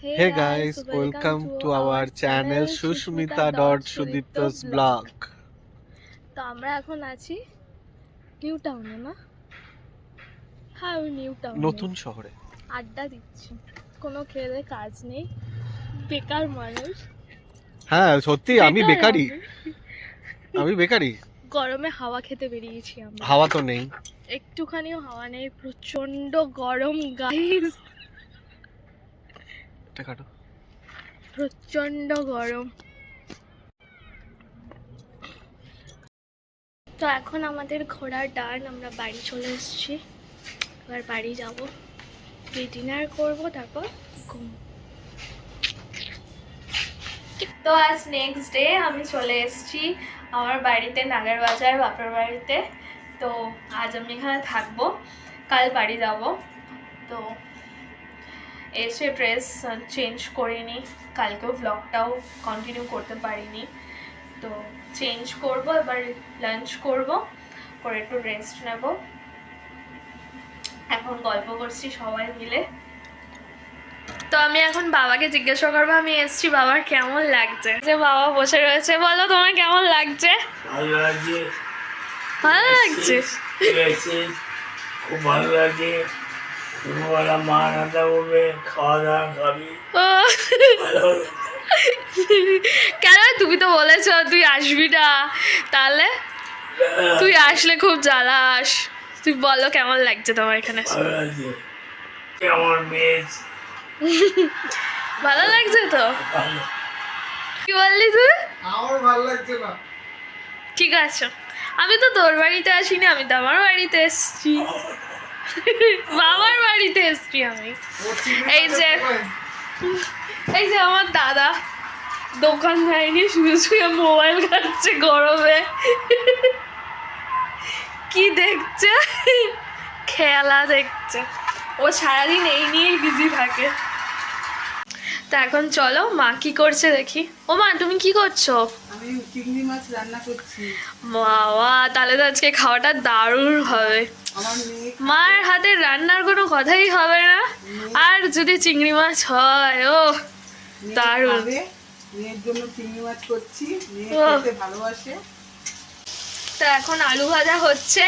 Hey guys, welcome to our channel Shushmita.Sudipta's blog. তো আমরা এখন আছি নিউ টাউনে না? হ্যাঁ, ওই নিউ টাউনে নতুন শহরে আড্ডা দিচ্ছি। কোনো খেলে কাজ নেই, বেকার মানুষ। হ্যাঁ সত্যি আমি বেকারি গরমে হাওয়া খেতে বেরিয়েছি আমরা। হাওয়া তো নেই, একটুখানিও হাওয়া নেই, প্রচন্ড গরম গাইস, প্রচন্ড গরম। তো এখন আমাদের ঘোড়ার ডান, আমরা বাড়ি চলে এসেছি। এবার বাড়ি যাব, ডিনার করব, তারপর ঘুম। তো আজ নেক্সট ডে আমি চলে এসেছি আমার বাড়িতে, নাগেরবাজার বাপের বাড়িতে। তো আজ আমি এখানে থাকবো, কাল বাড়ি যাব। তো এসে ড্রেস চেঞ্জ করিনি, কালকেও ভ্লগটাও কন্টিনিউ করতে পারিনি। তো চেঞ্জ করব, এবার লাঞ্চ করব, করে একটু রেস্ট নেব। এখন গল্প করছি সবাই মিলে। তো আমি এখন বাবাকে জিজ্ঞাসা করবো আমি এসছি, বাবার কেমন লাগছে। যে বাবা বসে রয়েছে, বলো তোমার কেমন লাগছে? ভালো লাগছে, ভালো লাগছে, খুব ভালো লাগছে। দুপুরবেলা মা রান্না করবে, খাওয়া দাওয়া খাবি। কেন, তুমি তো বলেছ তুই আসবি না, তাহলে তুই আসলে খুব জ্বালাস। তুই বলো কেমন লাগছে তোমার এখানে? ভালো লাগছে, আমার মেয়ে ভালো লাগছে তো? কি বললি তুই? আমার ভালো লাগছে না। ঠিক আছে, আমি তো তোর বাড়িতে আসিনি, আমি তো আমার বাড়িতে এসছি, বাবার বাড়িতে এসছি আমি। এই যে আমার দাদা দোকান যায়নি, শুয়ে শুয়ে মোবাইল ঘাটছে গরমে। কি দেখছে? খেলা দেখছে। ও সারাদিন এই নিয়েই বিজি থাকে। তা এখন চলো মা কি করছে দেখি। ও মা, তুমি কি করছো? আমি চিংড়ি মাছ রান্না করছি। বাবা, তাহলে তো আজকে খাওয়াটা দারুণ হবে। আমার মেয়ে মার হাতের রান্নার কোনো কথাই হবে না, আর যদি চিংড়ি মাছ হয়, ও দারুণ। মেয়ের জন্য চিংড়ি মাছ করছি, মেয়ে ও। খেতে ভালোবাসে। তা এখন আলু ভাজা হচ্ছে,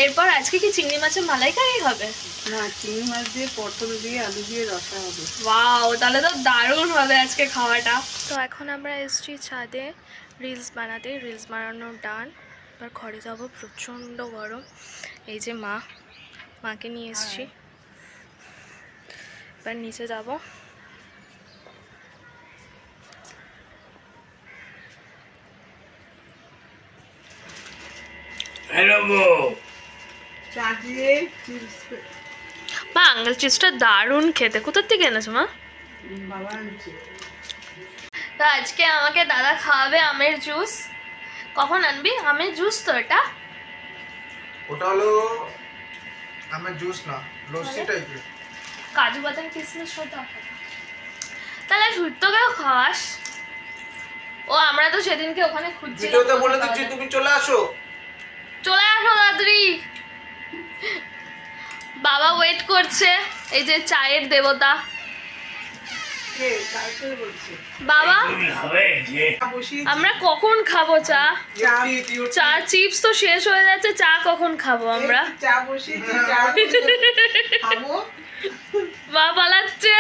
এরপর আজকে কি চিংড়ি মাছের মালাইকারি হবে? না, চিংড়ি মাছ দিয়ে পটল দিয়ে আলু দিয়ে রসা হবে। ওয়াও, তাহলে তো দারুণ হবে আজকে খাওয়াটা। তো এখন আমরা এসেছি ছাদে রিলস বানাতে, রিলস বানানোর ডান। এবার ঘরে যাব, প্রচণ্ড গরম। এই যে মাকে নিয়ে এসেছি, এবার নিচে যাব। হ্যালো গো, চা দিয়ে চিপস মা, আঙ্কেল চিপসটা দারুণ খেতে, কোথার থেকে এনেছো মা? বাবা আনছে। তো আজকে আমাকে দাদা খাওয়াবে আমের জুস। কখন আনবি আমের জুস? তো এটা ওটা হলো আমার জুস না, লস্যি টাইপের। কাজু বাদাম কিশমিশ হতো, তাহলে সুত্তকেও খাওয়াস। ও, আমরা তো সেদিনকে ওখানে খুঁজছিলাম। ভিডিওতে বলে দিচ্ছি তুমি চলে আসো। চলে আসো তাড়াতাড়ি, বাবা ওয়েট করছে। এই যে চায়ের দেবতা কে কালকে বলছে বাবা। তুমি হবে যে বসিয়ে আমরা কখন খাবো চা? চা চা চিপস তো শেষ হয়ে যাচ্ছে, চা কখন খাবো আমরা? চা বসিয়েছি, চা খাবো। মা পালাচ্ছে।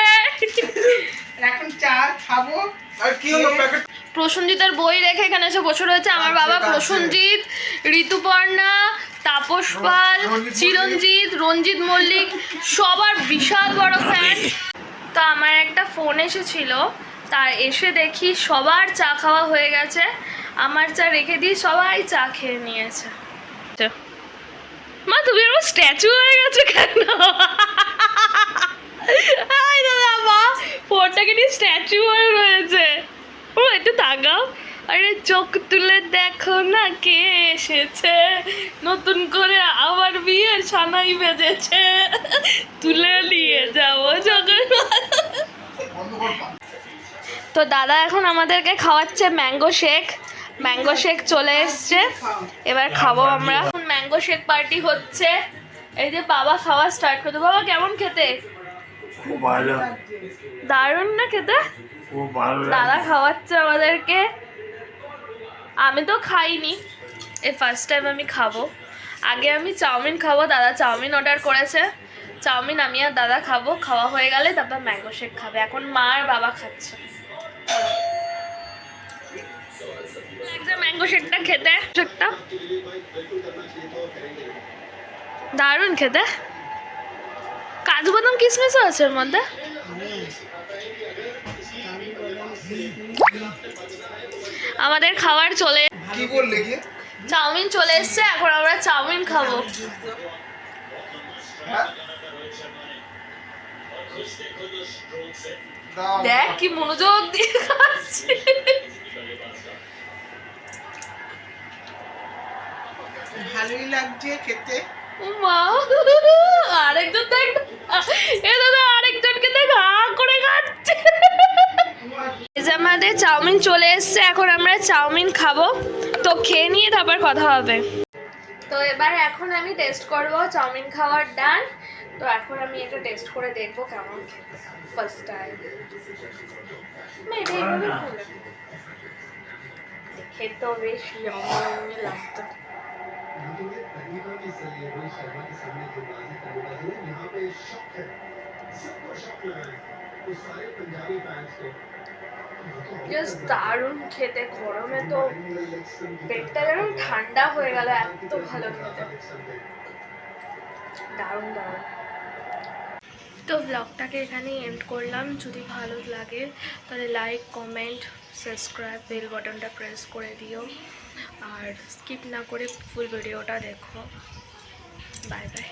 এখন চা খাবো। আর কি হলো প্যাকেট? প্রসেনজিতের বই রেখে এখানে এসে বসে রয়েছে আমার বাবা। প্রসেনজিৎ, ঋতুপর্ণা, তাপস পাল, চিরঞ্জিত, রঞ্জিত মল্লিক, সবার বিশাল বড় ফ্যান। তো আমার একটা ফোন এসেছিল, তার এসে দেখি সবার চা খাওয়া হয়ে গেছে, আমার চা রেখে দিয়ে সবাই চা খেয়ে নিয়েছে। মা, তুমি আমার স্ট্যাচু হয়ে গেছে কেন? আই দাদা, মা ফোনটাকে নিয়ে স্ট্যাচু হয়ে রয়েছে। ও একটু তাকাও, আরে চোখ তুলে দেখো না কে এসেছে, নতুন করে আবার বিয়ের সানাই বেজেছে, তুলে নিয়ে যাবো যখন। তো দাদা এখন আমাদেরকে খাওয়াচ্ছে ম্যাঙ্গো শেক। ম্যাঙ্গো শেক চলে এসছে, এবার খাবো আমরা। এখন ম্যাঙ্গো শেক পার্টি হচ্ছে। এই যে বাবা খাওয়া স্টার্ট করতে। বাবা কেমন খেতে? খুব ভালো, দারুণ না খেতে? খুব ভালো দাদা লাগে। খাওয়াচ্ছে আমাদেরকে। আমি তো খাইনি, এই ফার্স্ট টাইম আমি খাবো। আগে আমি চাউমিন খাবো, দাদা চাউমিন অর্ডার করেছে। চাউমিন আমি আর দাদা খাবো, খাওয়া হয়ে গেলে তারপর ম্যাঙ্গো শেক খাবে। এখন মা আর বাবা খাচ্ছে। ম্যাঙ্গো শেকটা খেতে, শেকটা দারুণ খেতে। কাজু বাদাম কিশমিশও আছে এর মধ্যে। আমাদের খাবার চলে, কি বললে কি? চাউমিন চলে এসছে, এখন আমরা চাউমিন খাবো। দেখ কি মনোযোগ দিয়ে খাচ্ছি। ভালোই লাগছে খেতে। মা আরেকজন দেখ, এ দাদা আরেকজনকে দেখ হা করে খাচ্ছে। এই যে আমাদের চাউমিন চলে এসছে, এখন আমরা চাউমিন খাবো। তো খেয়ে নিয়ে তারপর কথা হবে। তো এবার এখন আমি টেস্ট করব, চাউমিন খাওয়ার ডান। তো এখন আমি এটা টেস্ট করে দেখবো কেমন খেতে ফার্স্ট টাইম। দেখে তো বেশ yummy লাগতো। জাস্ট দারুণ খেতে। গরমে তো পেটটা যেন ঠান্ডা হয়ে গেল, এত ভালো খেতে, দারুণ দারুণ। তো ব্লগটাকে এখানেই এন্ড করলাম। যদি ভালো লাগে তাহলে লাইক, কমেন্ট, সাবস্ক্রাইব, বেল বাটনটা প্রেস করে দিও। আর স্কিপ না করে ফুল ভিডিওটা দেখো। Bye bye.